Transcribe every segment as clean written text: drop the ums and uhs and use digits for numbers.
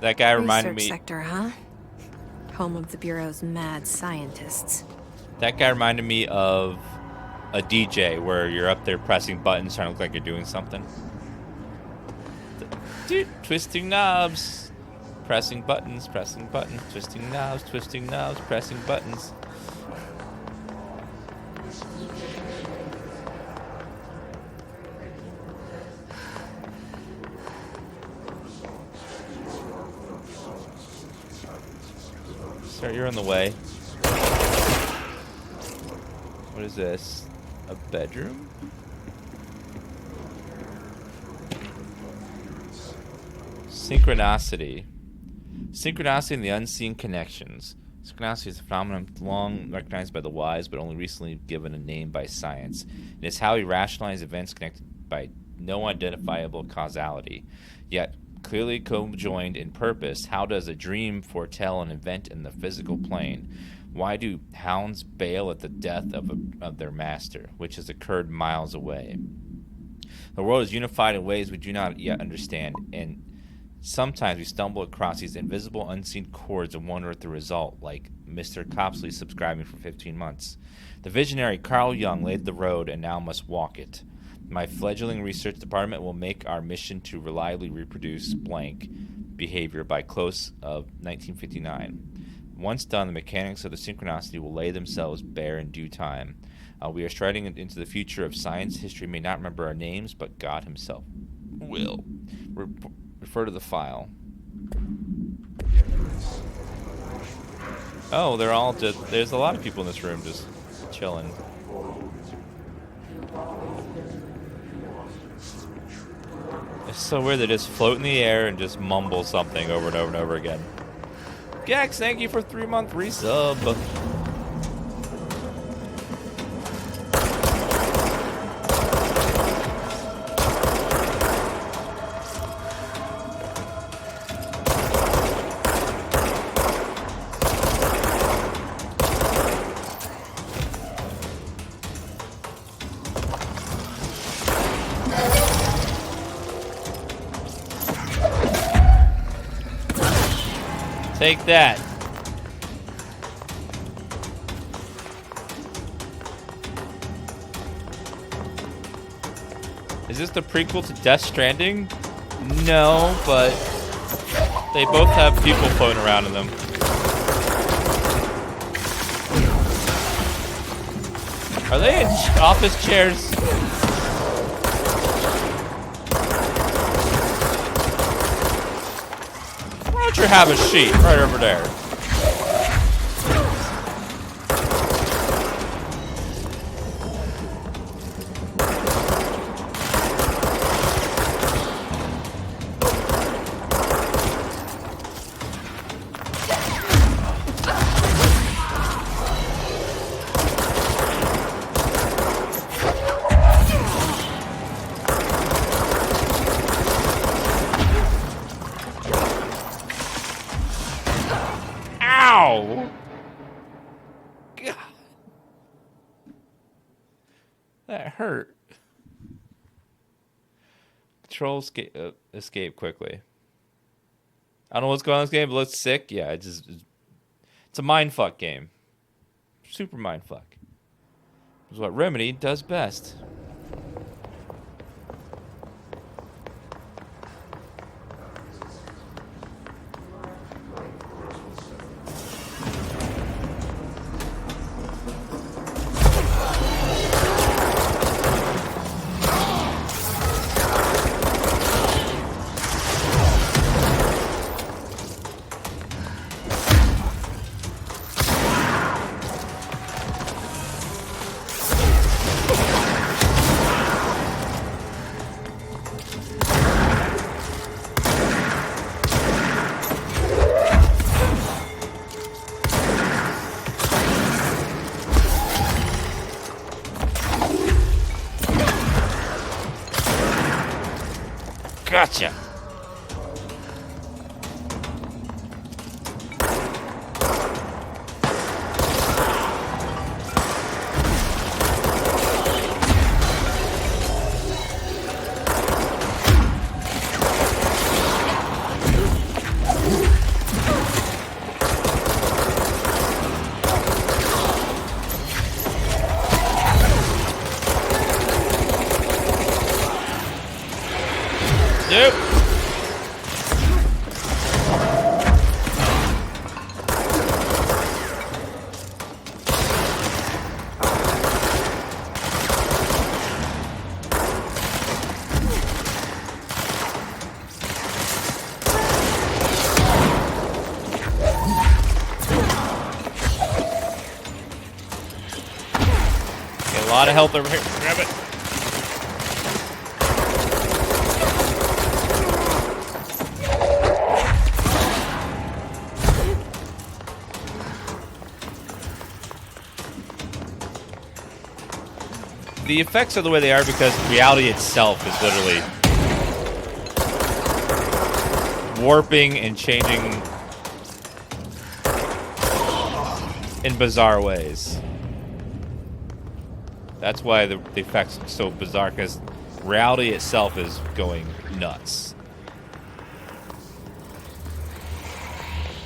That guy reminded Research me. sector, huh? Home of the Bureau's mad scientists. That guy reminded me of a DJ where you're up there pressing buttons, trying to look like you're doing something. Dude, twisting knobs, pressing buttons, twisting knobs, pressing buttons. Sir, you're in the way. What is this? A bedroom? Synchronicity. Synchronicity and the unseen connections. Synchronicity is a phenomenon long recognized by the wise, but only recently given a name by science. It is how we rationalize events connected by no identifiable causality, yet clearly co-joined in purpose. How does a dream foretell an event in the physical plane? Why do hounds bail at the death of their master, which has occurred miles away? The world is unified in ways we do not yet understand, and sometimes we stumble across these invisible, unseen chords and wonder at the result, like Mr. Copsley subscribing for 15 months. The visionary Carl Jung laid the road and now must walk it. My fledgling research department will make our mission to reliably reproduce blank behavior by close of 1959. Once done, the mechanics of the synchronicity will lay themselves bare in due time. We are striding into the future of science. History may not remember our names, but God himself will. Refer to the file. Oh, they're all just... There's a lot of people in this room just chilling. It's so weird they just float in the air and just mumble something over and over and over again. Gex, thank you for 3-month resub. Take that. Is this the prequel to Death Stranding? No, but they both have people floating around in them. Are they in office chairs? Why don't you have a seat right over there? Ow! God. That hurt. Control escape quickly. I don't know what's going on in this game, but it looks sick. Yeah, it's a mindfuck game. Super mindfuck. It's what Remedy does best. Gotcha. Nope. A lot of health over here. Grab it. The effects are the way they are because reality itself is literally warping and changing in bizarre ways. That's why the effects are so bizarre, because reality itself is going nuts.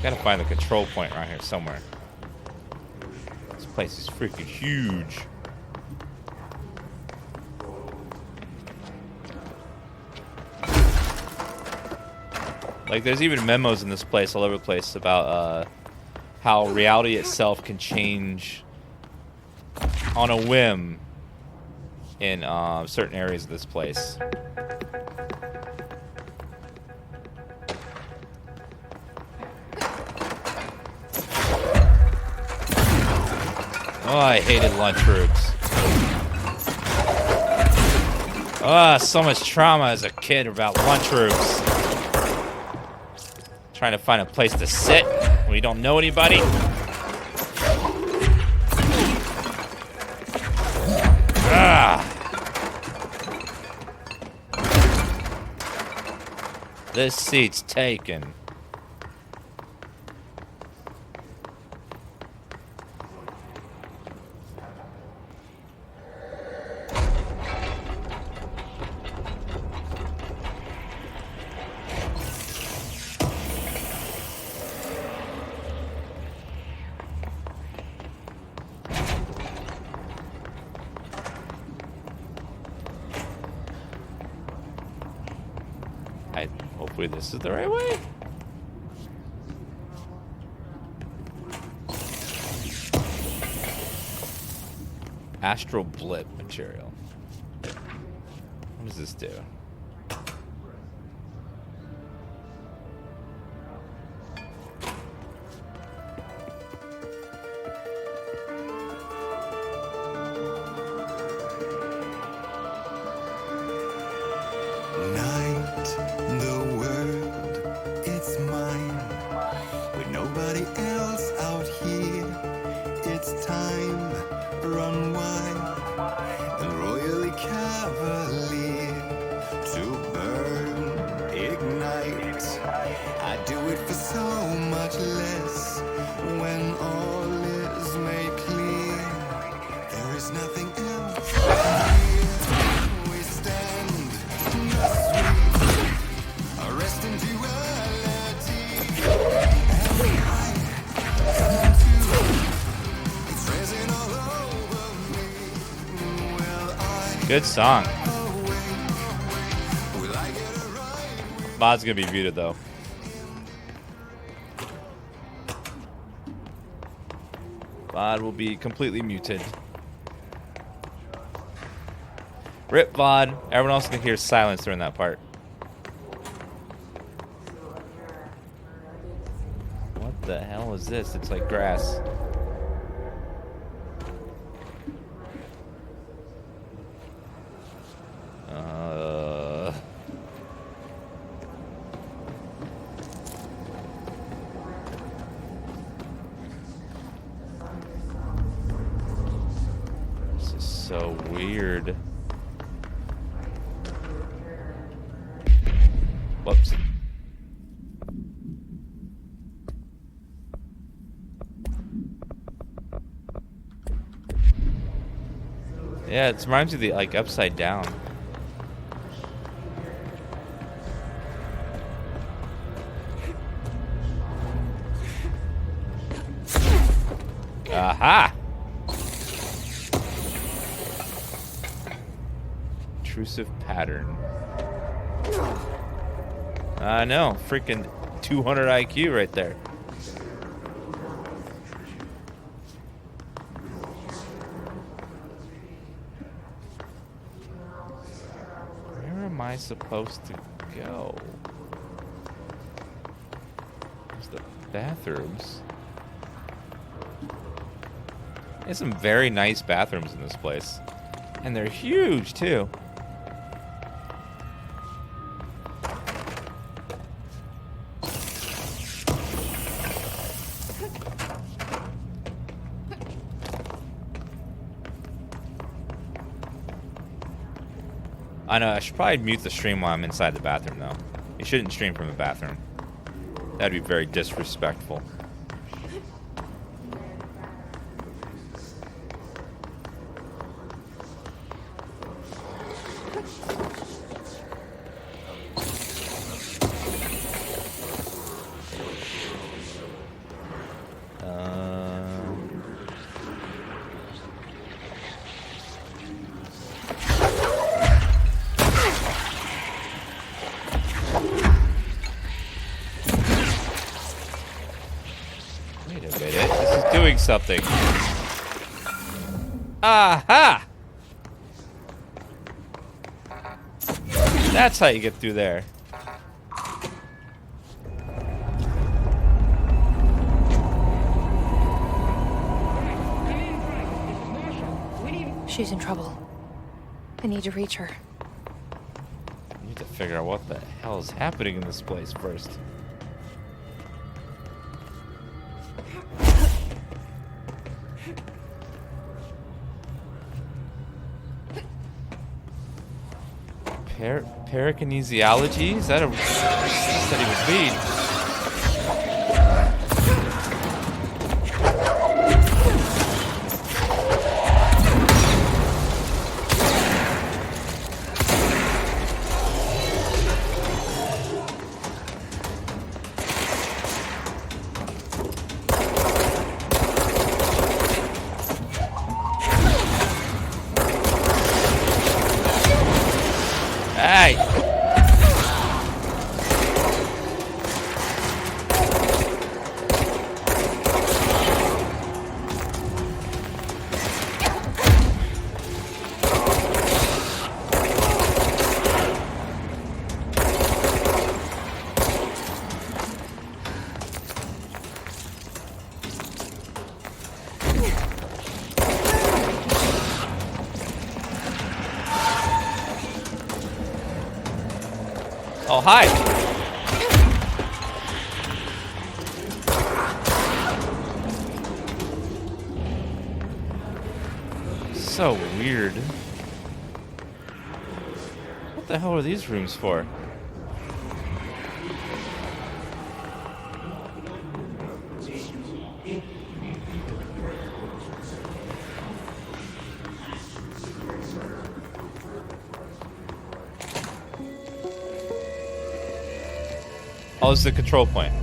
Gotta find the control point around here somewhere. This place is freaking huge. Like, there's even memos in this place all over the place about how reality itself can change on a whim in certain areas of this place. Oh, I hated lunchrooms. Ah, so much trauma as a kid about lunchrooms. Trying to find a place to sit when you don't know anybody. Ah. This seat's taken. Hopefully this is the right way. Astral blip material. What does this do? Good song. VOD's gonna be muted though. VOD will be completely muted. Rip VOD. Everyone else can hear silence during that part. What the hell is this? It's like grass. This is so weird. Whoops. Yeah, it reminds me of the like upside down. Aha! Intrusive pattern. I know, freaking 200 IQ right there. Where am I supposed to go? There's the bathrooms. There's some very nice bathrooms in this place. And they're huge, too. I know, I should probably mute the stream while I'm inside the bathroom, though. You shouldn't stream from the bathroom. That'd be very disrespectful. Something. Aha! That's how you get through there. She's in trouble. I need to reach her. I need to figure out what the hell is happening in this place first. Parakinesiology? Is that a study with weed? Oh, hi. So weird. What the hell are these rooms for? Oh, this is the control point.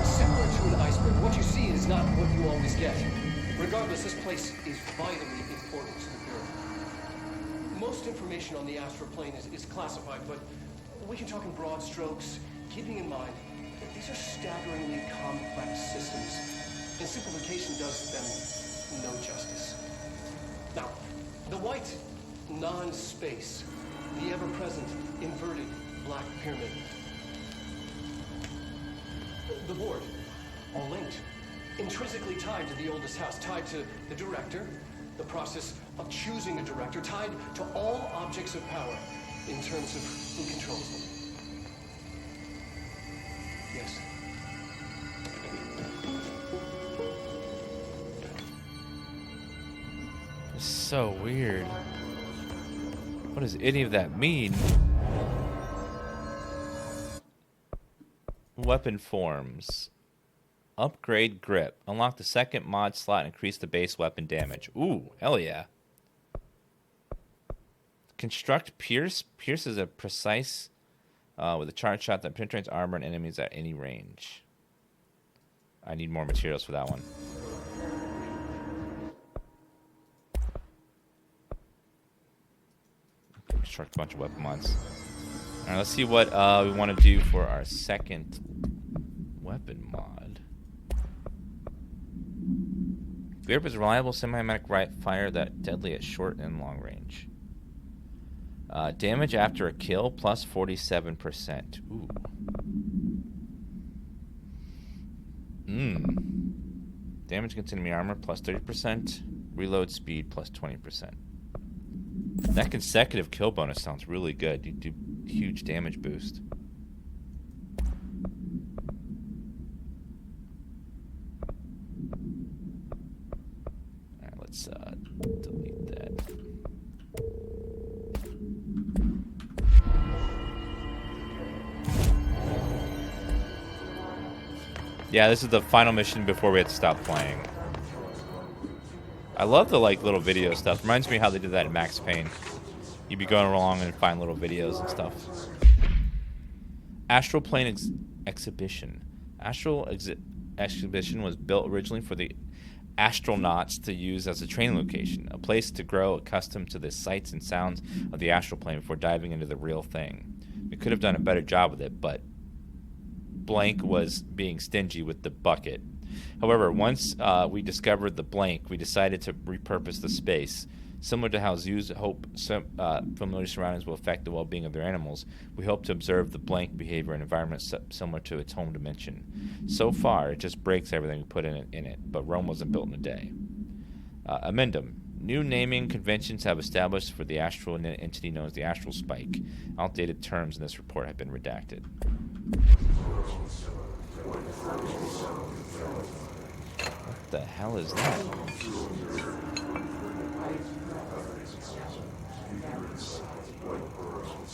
Similar to an iceberg, what you see is not what you always get. Regardless, this place is vitally important to the Bureau. Most information on the astral plane is classified, but we can talk in broad strokes, keeping in mind that these are staggeringly complex systems, and simplification does them no justice. Now, the white non-space, the ever-present inverted black pyramid. The board, all linked, intrinsically tied to the oldest house, tied to the director, the process of choosing a director, tied to all objects of power in terms of who controls them. Yes. It's so weird. What does any of that mean? Weapon forms. Upgrade grip. Unlock the second mod slot and increase the base weapon damage. Ooh, hell yeah. Construct Pierce. Pierce is a precise with a charge shot that penetrates armor and enemies at any range. I need more materials for that one. construct a bunch of weapon mods. All right, let's see what we want to do for our second weapon mod. Grip is a reliable semi-automatic fire that deadly at short and long range. Damage after a kill plus 47%. Ooh. Damage against enemy armor plus 30%. Reload speed plus 20%. That consecutive kill bonus sounds really good. You do huge damage boost. Alright, let's delete that. Yeah, this is the final mission before we have to stop playing. I love the little video stuff. Reminds me how they did that in Max Payne. You'd be going along and find little videos and stuff. Astral Plane Exhibition. Exhibition was built originally for the astronauts to use as a training location, a place to grow accustomed to the sights and sounds of the astral plane before diving into the real thing. We could have done a better job with it, but blank was being stingy with the bucket. However, once we discovered the blank, we decided to repurpose the space. Similar to how zoos hope familiar surroundings will affect the well-being of their animals, we hope to observe the blank behavior and environment similar to its home dimension. So far, it just breaks everything we put in it, but Rome wasn't built in a day. Amendum. New naming conventions have established for the astral entity known as the astral spike. Outdated terms in this report have been redacted. What the hell is that?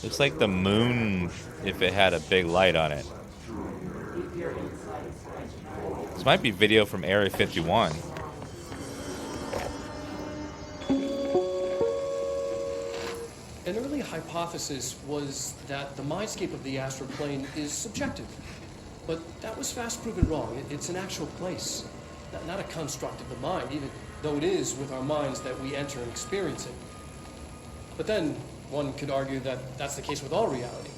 Looks like the moon if it had a big light on it. This might be video from Area 51. An early hypothesis was that the mindscape of the astral plane is subjective. But that was fast proven wrong. It's an actual place, not a construct of the mind, even though it is with our minds that we enter and experience it. But then, one could argue that that's the case with all reality.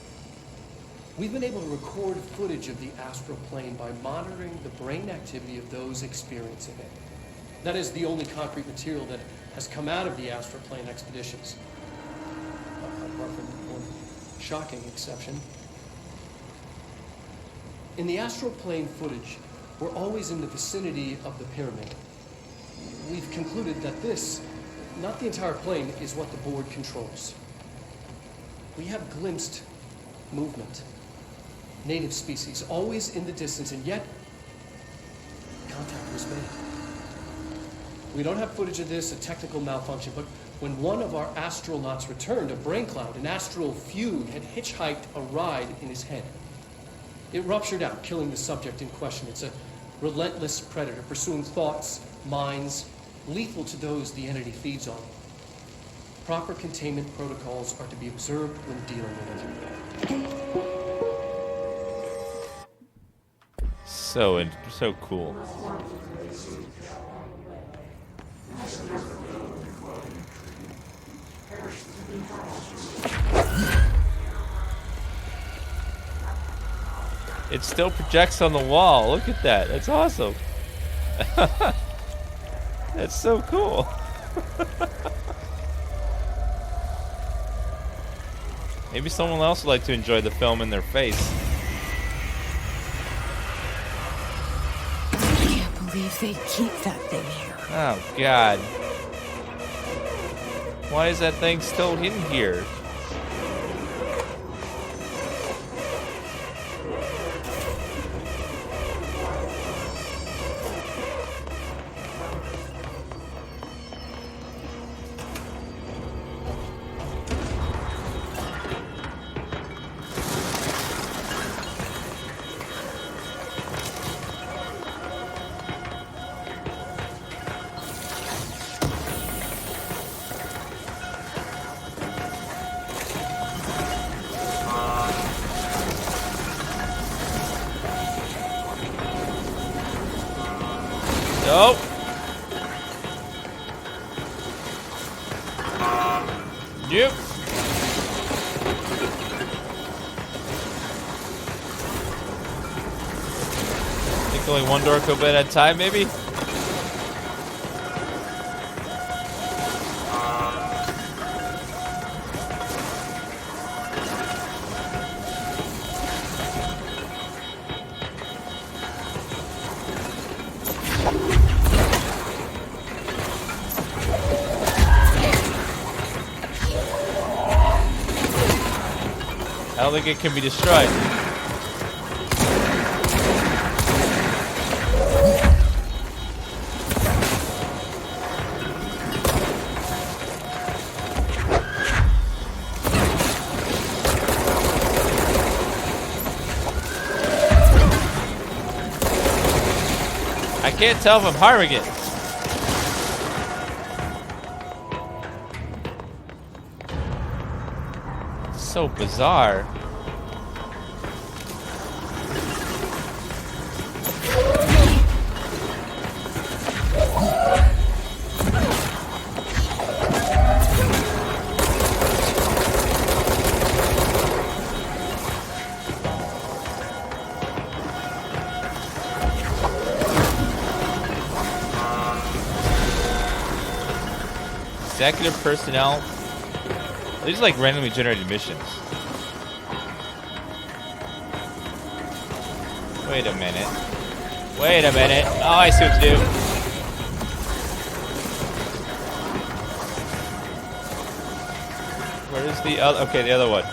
We've been able to record footage of the astral plane by monitoring the brain activity of those experiencing it. That is the only concrete material that has come out of the astral plane expeditions. Apart from one shocking exception. In the astral plane footage, we're always in the vicinity of the pyramid. We've concluded that this, not the entire plane, is what the board controls. We have glimpsed movement, native species, always in the distance, and yet contact was made. We don't have footage of this, a technical malfunction, but when one of our astronauts returned, a brain cloud, an astral fugue, had hitchhiked a ride in his head. It ruptured out, killing the subject in question. It's a relentless predator, pursuing thoughts, minds, lethal to those the entity feeds on. Proper containment protocols are to be observed when dealing with it. So cool. It still projects on the wall. Look at that. That's awesome. That's so cool. Maybe someone else would like to enjoy the film in their face. I can't believe they keep that thing here. Oh, God. Why is that thing still in here? Nope. Yep. Think only one door could open at a time, maybe? I don't think it can be destroyed. I can't tell if I'm harming it. So bizarre. Executive personnel. These are like randomly generated missions. Wait a minute. Wait a minute. Oh, I see what to do. Where is the other? Okay, the other one.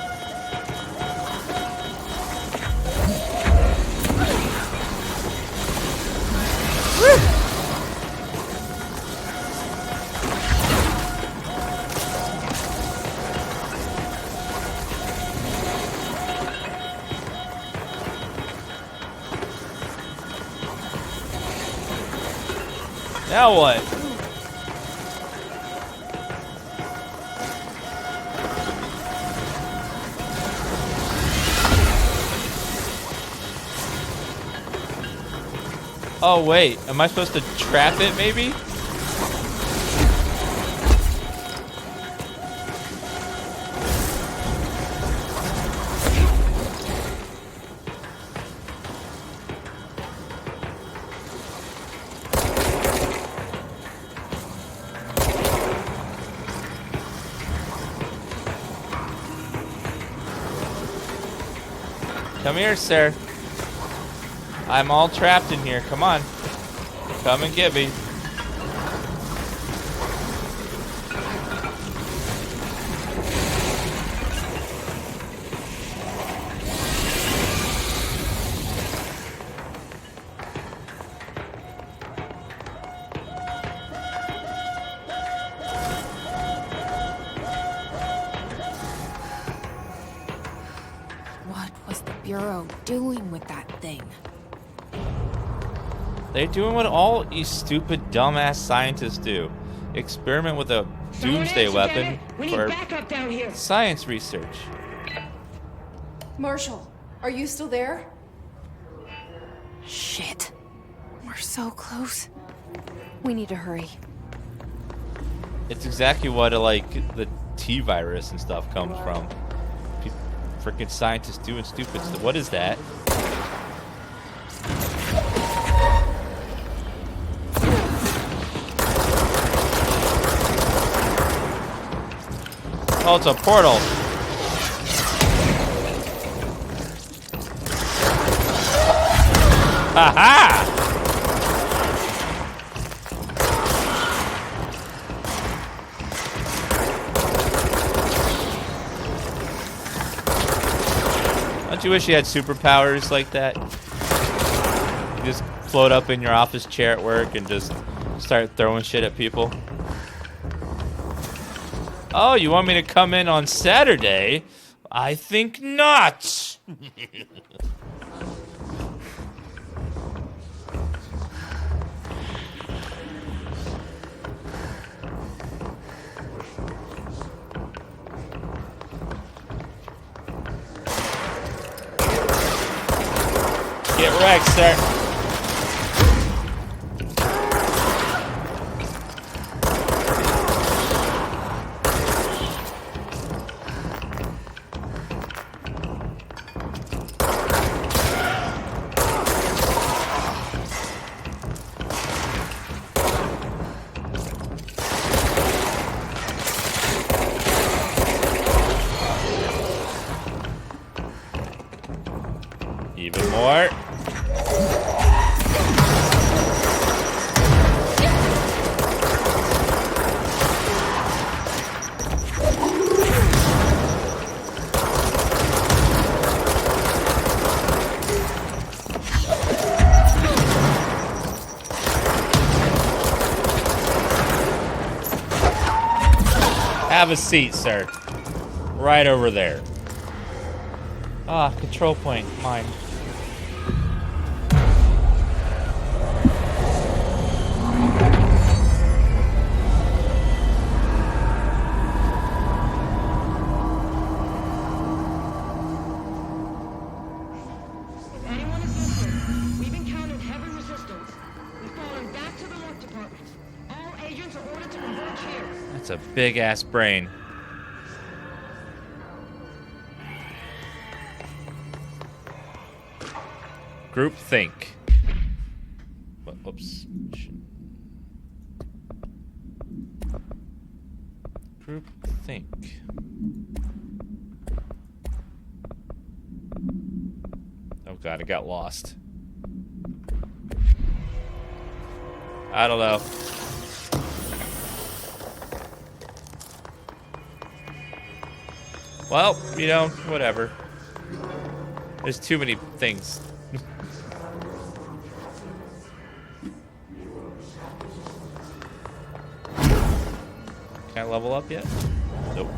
Now what? Oh wait, am I supposed to trap it maybe? Come here, sir. I'm all trapped in here. Come on. Come and get me. What was the Bureau doing with that thing? They're doing what all you stupid, dumbass scientists do. Experiment with a doomsday weapon for backup down here. science research. Marshall, are you still there? Shit. We're so close. We need to hurry. It's exactly what like the T-virus and stuff comes from. Freaking scientists doing stupid stuff. What is that? Oh, it's a portal. Ha-ha! Don't you wish you had superpowers like that? You just float up in your office chair at work and just start throwing shit at people. Oh, you want me to come in on Saturday? I think not. Get wrecked, sir. More. Have a seat, sir. Right over there. Ah, control point. Mine. If anyone is listening, we've encountered heavy resistance. We've fallen back to the work department. All agents are ordered to converge here. That's a big-ass brain. Group think. Oops. Group think. Oh god, I got lost. I don't know. Well, you know, whatever. There's too many things. Can I level up yet? Nope.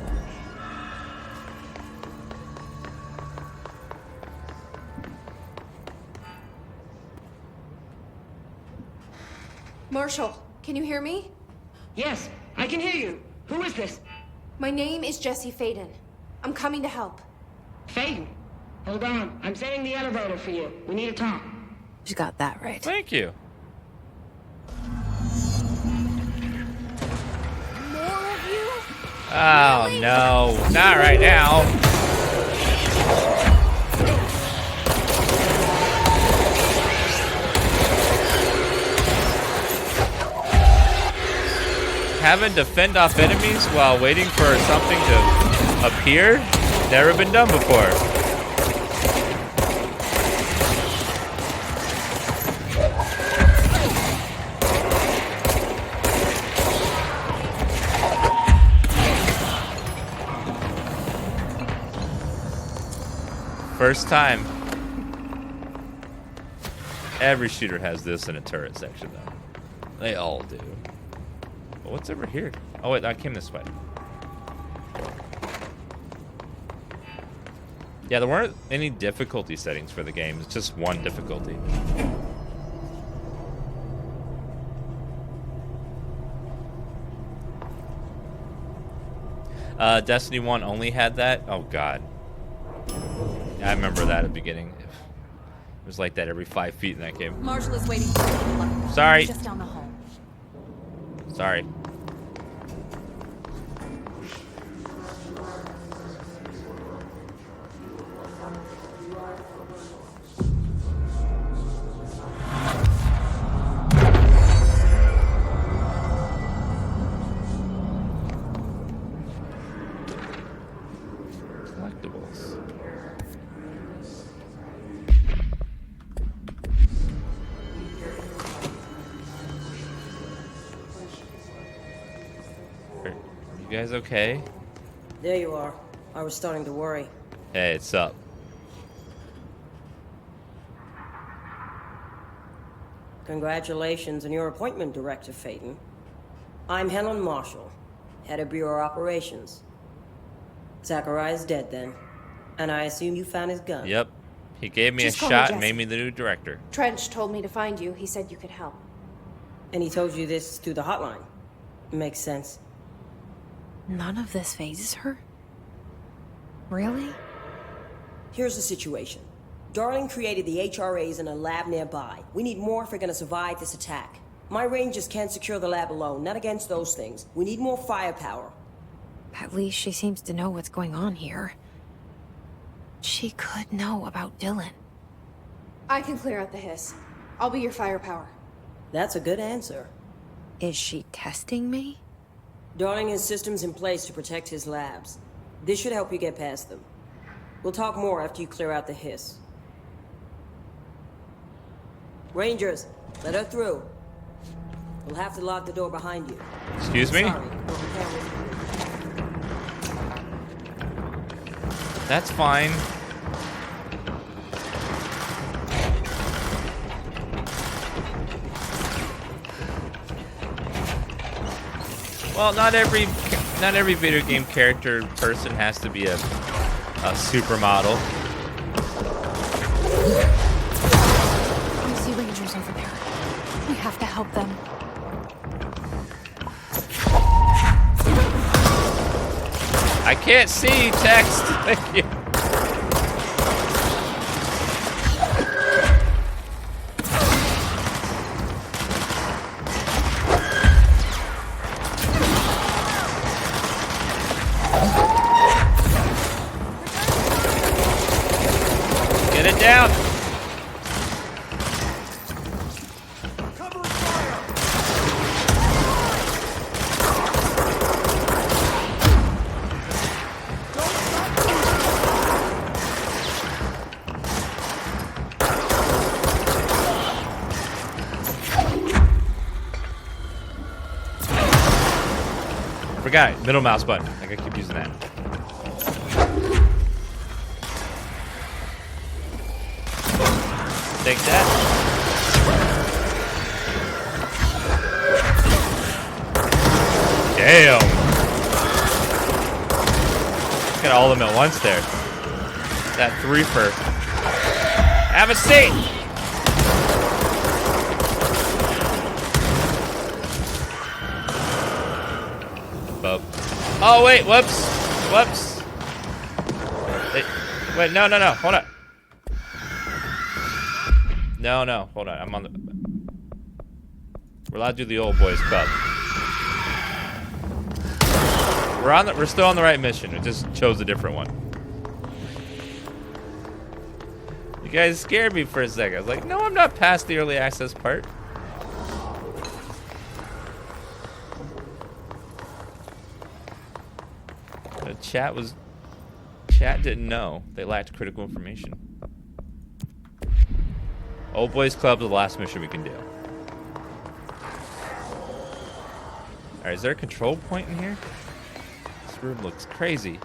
Marshall, can you hear me? Yes, I can hear you. Who is this? My name is Jesse Faden. I'm coming to help. Faden. Hold on. I'm setting the elevator for you. We need to talk. You got that right. Thank you. More of you? Oh no, not right now. Having to fend off enemies while waiting for something to appear? Never been done before. First time. Every shooter has this in a turret section, though. They all do. But what's over here? Oh, wait, I came this way. Yeah, there weren't any difficulty settings for the game. It's just one difficulty. Destiny 1 only had that? Oh, God. I remember that at the beginning. It was like that every 5 feet in that game. Marshall is waiting. Sorry. Just down the hall. Sorry. Collectibles. You guys okay? There you are. I was starting to worry. Hey, it's up. Congratulations on your appointment, Director Faden. I'm Helen Marshall, head of Bureau Operations. Zachariah's dead then, and I assume you found his gun. Yep. He gave me Just a call me shot and Jesse. made me the new director. Trench told me to find you. He said you could help. And he told you this through the hotline. Makes sense. None of this phases her? Really? Here's the situation. Darling created the HRAs in a lab nearby. We need more if we're gonna survive this attack. My rangers can't secure the lab alone, not against those things. We need more firepower. At least she seems to know what's going on here. She could know about Dylan. I can clear out the hiss. I'll be your firepower. That's a good answer. Is she testing me? Darling has systems in place to protect his labs. This should help you get past them. We'll talk more after you clear out the hiss. Rangers, let her through. We'll have to lock the door behind you. Excuse me? Sorry, but we can't risk it. That's fine. Well, not every video game character person has to be a supermodel. I see Rangers over there. We have to help them. I can't see text. Thank you. Get it down. Forgot it. Middle mouse button. I gotta keep using that. Take that. Damn. Got all of them at once there. That threefer. Have a seat. Oh wait, whoops. Whoops. Wait, no, hold on. No, hold on. I'm on the... We're allowed to do the old boys club. We're still on the right mission. We just chose a different one. You guys scared me for a second. I was like, no, I'm not past the early access part. The chat didn't know. They lacked critical information. Old Boys Club is the last mission we can do. Alright, is there a control point in here? This room looks crazy.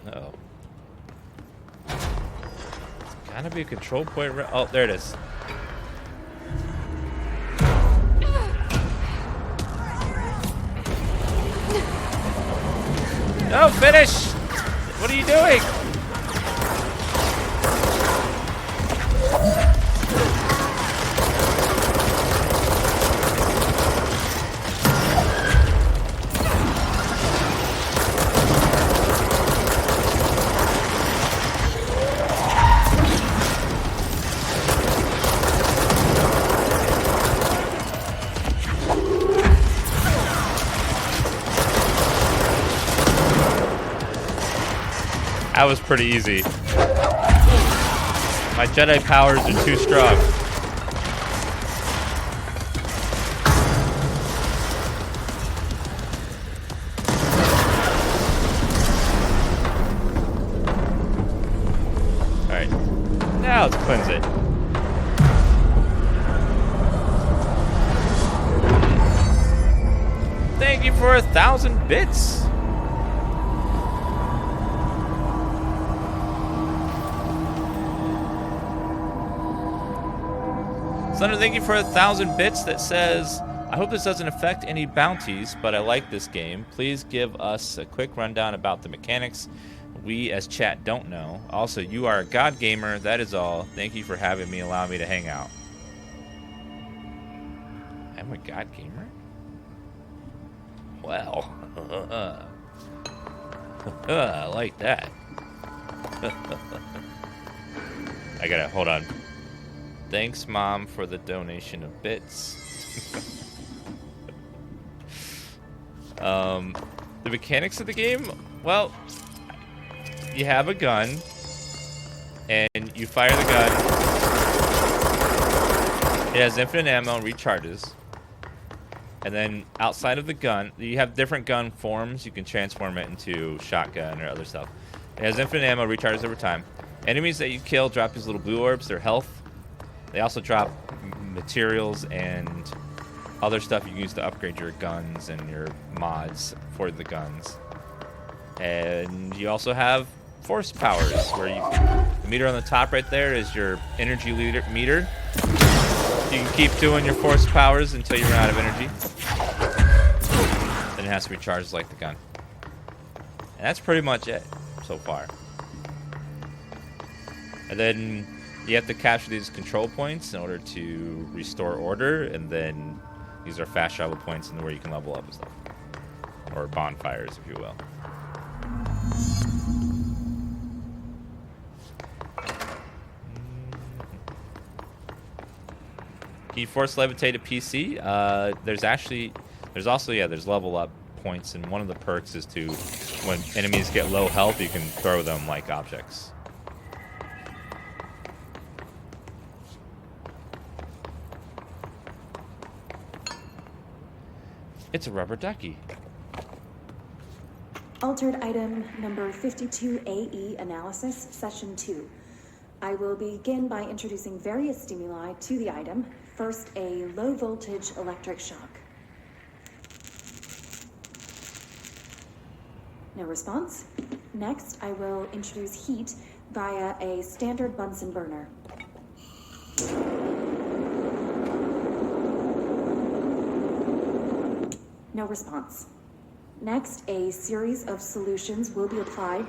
Uh-oh. There's gotta be a control point. Oh, there it is. No, finish! What are you doing? That was pretty easy. My Jedi powers are too strong. Alright. Now let's cleanse it. Thank you for 1,000 bits. Thunder, thank you for 1,000 bits that says, I hope this doesn't affect any bounties, but I like this game. Please give us a quick rundown about the mechanics we as chat don't know. Also, you are a god gamer, that is all. Thank you for having me, allow me to hang out. I'm a god gamer? Well, I like that. I gotta, hold on. Thanks, Mom, for the donation of bits. The mechanics of the game, well, you have a gun, and you fire the gun. It has infinite ammo and recharges. And then outside of the gun, you have different gun forms. You can transform it into shotgun or other stuff. It has infinite ammo, recharges over time. Enemies that you kill drop these little blue orbs, their health. They also drop materials and other stuff you can use to upgrade your guns and your mods for the guns. And you also have force powers, where the meter on the top right there is your energy meter. You can keep doing your force powers until you run out of energy. Then it has to be charged like the gun. And that's pretty much it so far. And then you have to capture these control points in order to restore order, and then these are fast travel points and where you can level up and stuff. Or bonfires, if you will. Can you force levitate a PC? There's level up points, and one of the perks is to, when enemies get low health, you can throw them like objects. It's a rubber ducky. Altered item number 52AE analysis, session 2. I will begin by introducing various stimuli to the item. First, a low voltage electric shock. No response. Next, I will introduce heat via a standard Bunsen burner. No response. Next, a series of solutions will be applied,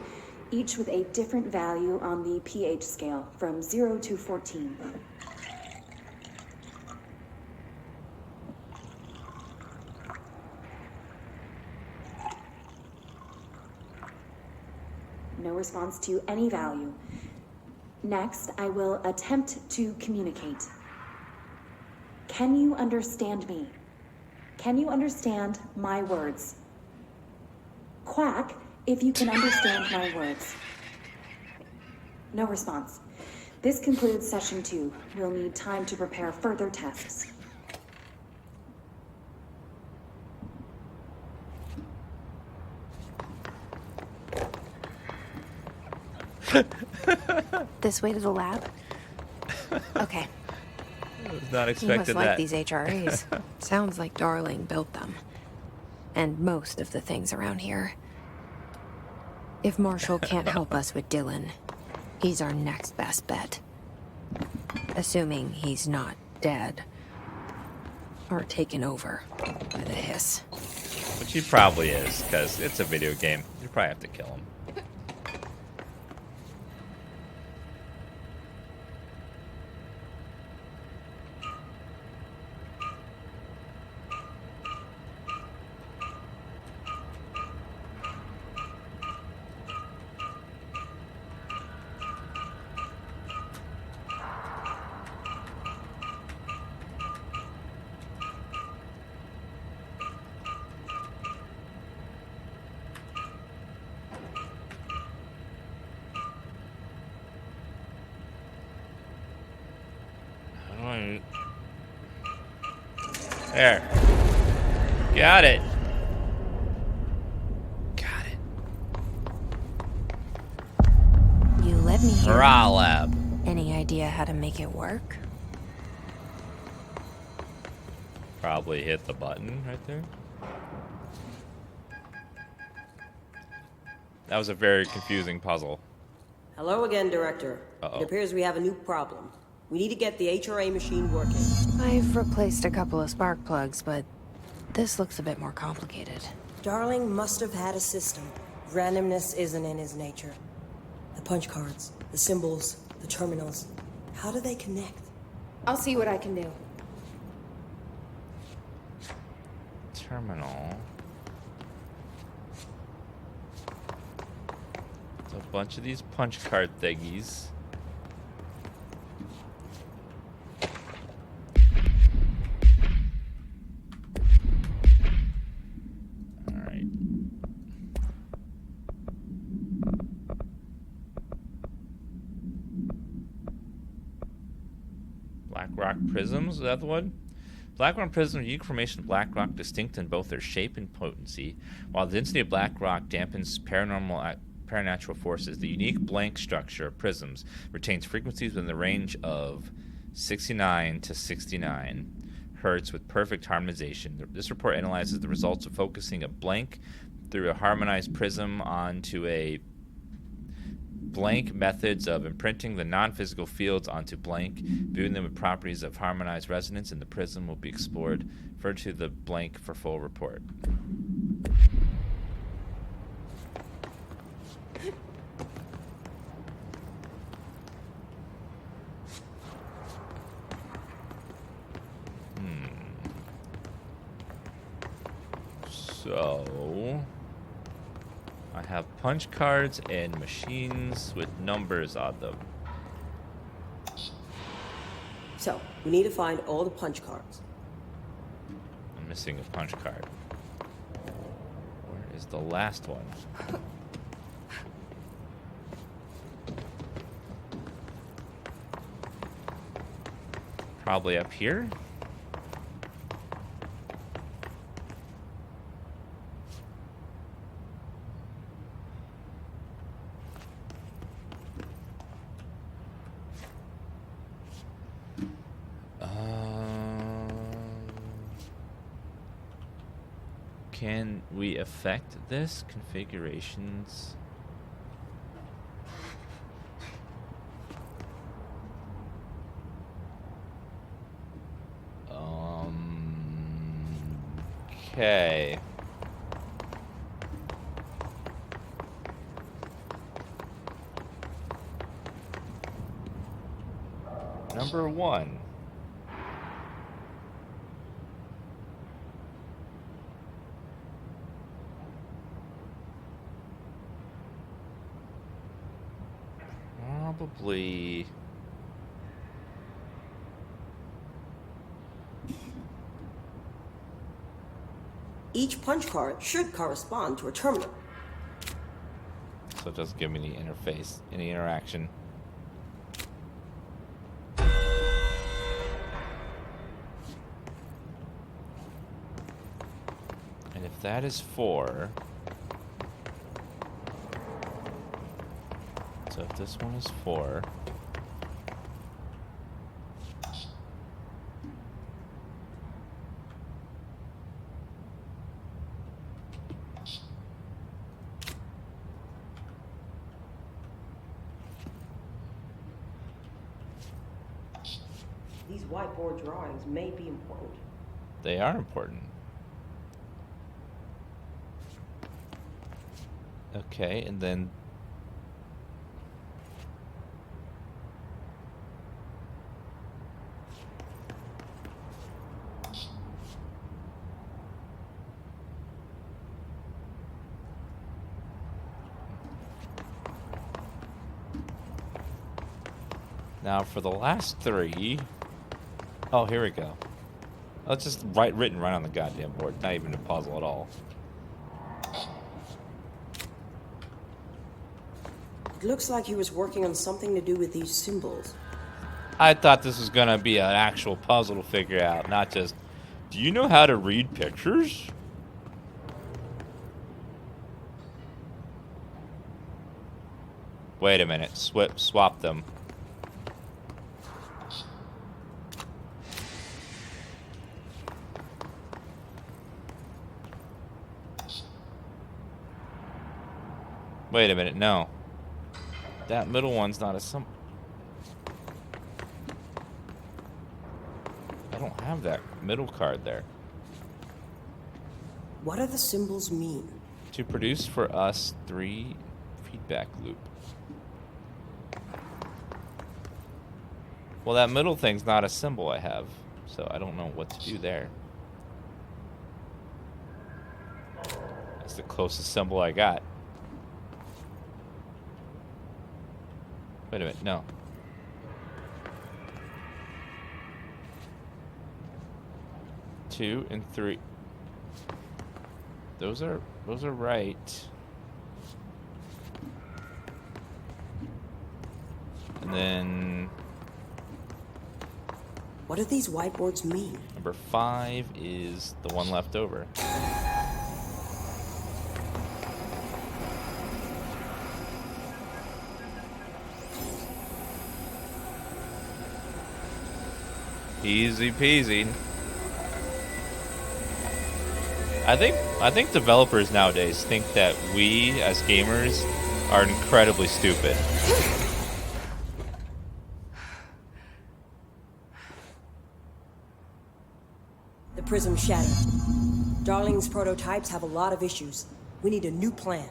each with a different value on the pH scale, from 0 to 14. No response to any value. Next, I will attempt to communicate. Can you understand me? Can you understand my words? Quack if you can understand my words. No response. This concludes session 2. We'll need time to prepare further tests. This way to the lab? Okay. I was not You expecting must like that. these HRAs. Sounds like Darling built them. And most of the things around here. If Marshall can't help us with Dylan, he's our next best bet. Assuming he's not dead. Or taken over by the hiss. Which he probably is, because it's a video game. You probably have to kill him. Alright. There. Got it. Got it. You led me here. Hurrah, lab. Any idea how to make it work? Probably hit the button right there. That was a very confusing puzzle. Hello again, Director. Uh-oh. It appears we have a new problem. We need to get the HRA machine working. I've replaced a couple of spark plugs, but this looks a bit more complicated. Darling must have had a system. Randomness isn't in his nature. The punch cards, the symbols, the terminals. How do they connect? I'll see what I can do. Terminal. It's a bunch of these punch card thingies. Alright. Black Rock Prisms, is that the one? Black-rock prisms are unique formation of black rock, distinct in both their shape and potency. While the density of black rock dampens paranatural forces, the unique blank structure of prisms retains frequencies within the range of 69 to 69 hertz with perfect harmonization. This report analyzes the results of focusing a blank through a harmonized prism onto a blank, methods of imprinting the non-physical fields onto blank, viewing them with properties of harmonized resonance in the prism will be explored. Refer to the blank for full report. So I have punch cards and machines with numbers on them. So, we need to find all the punch cards. I'm missing a punch card. Where is the last one? Probably up here? Can we affect this? Configurations. Okay. Number 1. Probably Each punch card should correspond to a terminal. so it doesn't give me the interface, any interaction. And if that is 4, so if this one is 4, These whiteboard drawings may be important. they are important. Okay, and then now for the last 3. Oh, here we go. Oh, it's just written right on the goddamn board. Not even a puzzle at all. It looks like he was working on something to do with these symbols. I thought this was gonna be an actual puzzle to figure out, not just, do you know how to read pictures? Wait a minute, swap them. Wait a minute, no. That middle one's not a symbol. I don't have that middle card there. What do the symbols mean? To produce for us 3 feedback loop. Well, that middle thing's not a symbol I have, so I don't know what to do there. That's the closest symbol I got. Wait a minute, no. Two and 3. Those are right. And then What do these whiteboards mean? Number 5 is the one left over. Easy peasy. I think developers nowadays think that we as gamers are incredibly stupid. The prism shattered. Darling's prototypes have a lot of issues. We need a new plan.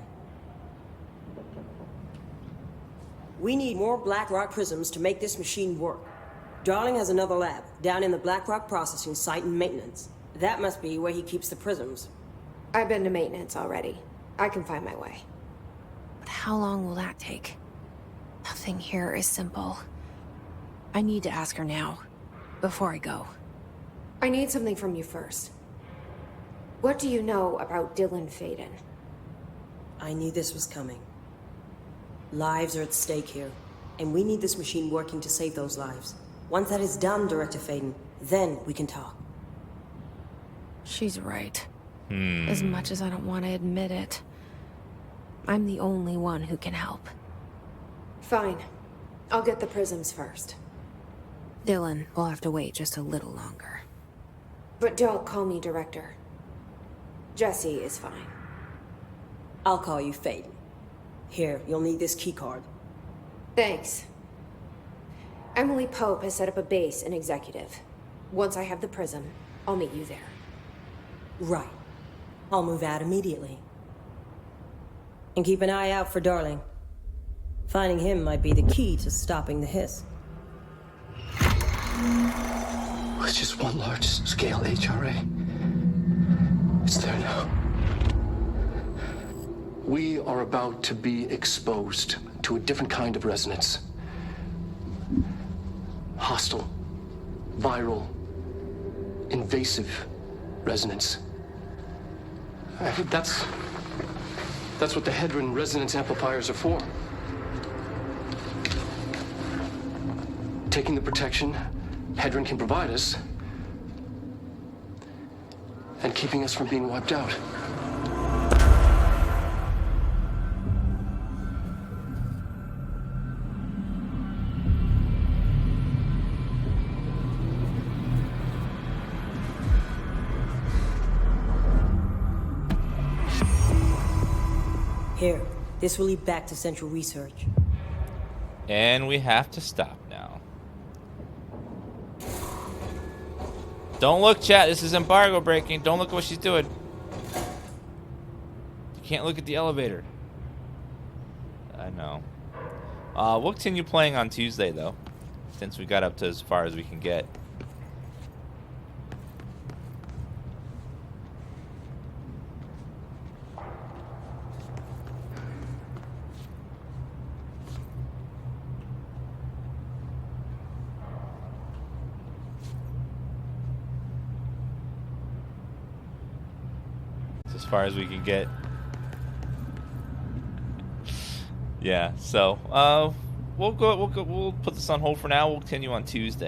We need more Blackrock prisms to make this machine work. Darling has another lab, down in the Blackrock processing site in maintenance. That must be where he keeps the prisms. I've been to maintenance already. I can find my way. But how long will that take? Nothing here is simple. I need to ask her now, before I go. I need something from you first. What do you know about Dylan Faden? I knew this was coming. Lives are at stake here, and we need this machine working to save those lives. Once that is done, Director Faden, then we can talk. She's right. As much as I don't want to admit it. I'm the only one who can help. Fine. I'll get the prisms first. Dylan will have to wait just a little longer. But don't call me Director. Jesse is fine. I'll call you Faden. Here, you'll need this keycard. Thanks. Emily Pope has set up a base in Executive. Once I have the prism, I'll meet you there. Right. I'll move out immediately. And keep an eye out for Darling. Finding him might be the key to stopping the hiss. It's just one large-scale HRA. It's there now. We are about to be exposed to a different kind of resonance. Hostile, viral, invasive resonance. That's what the Hedron resonance amplifiers are for. Taking the protection Hedron can provide us, and keeping us from being wiped out. Here, this will lead back to Central Research. And we have to stop now. Don't look, chat. This is embargo breaking. Don't look at what she's doing. You can't look at the elevator. I know. We'll continue playing on Tuesday, though, since we got up to as far as we can get. As far as we can get. Yeah, so we'll put this on hold for now. We'll continue on Tuesday.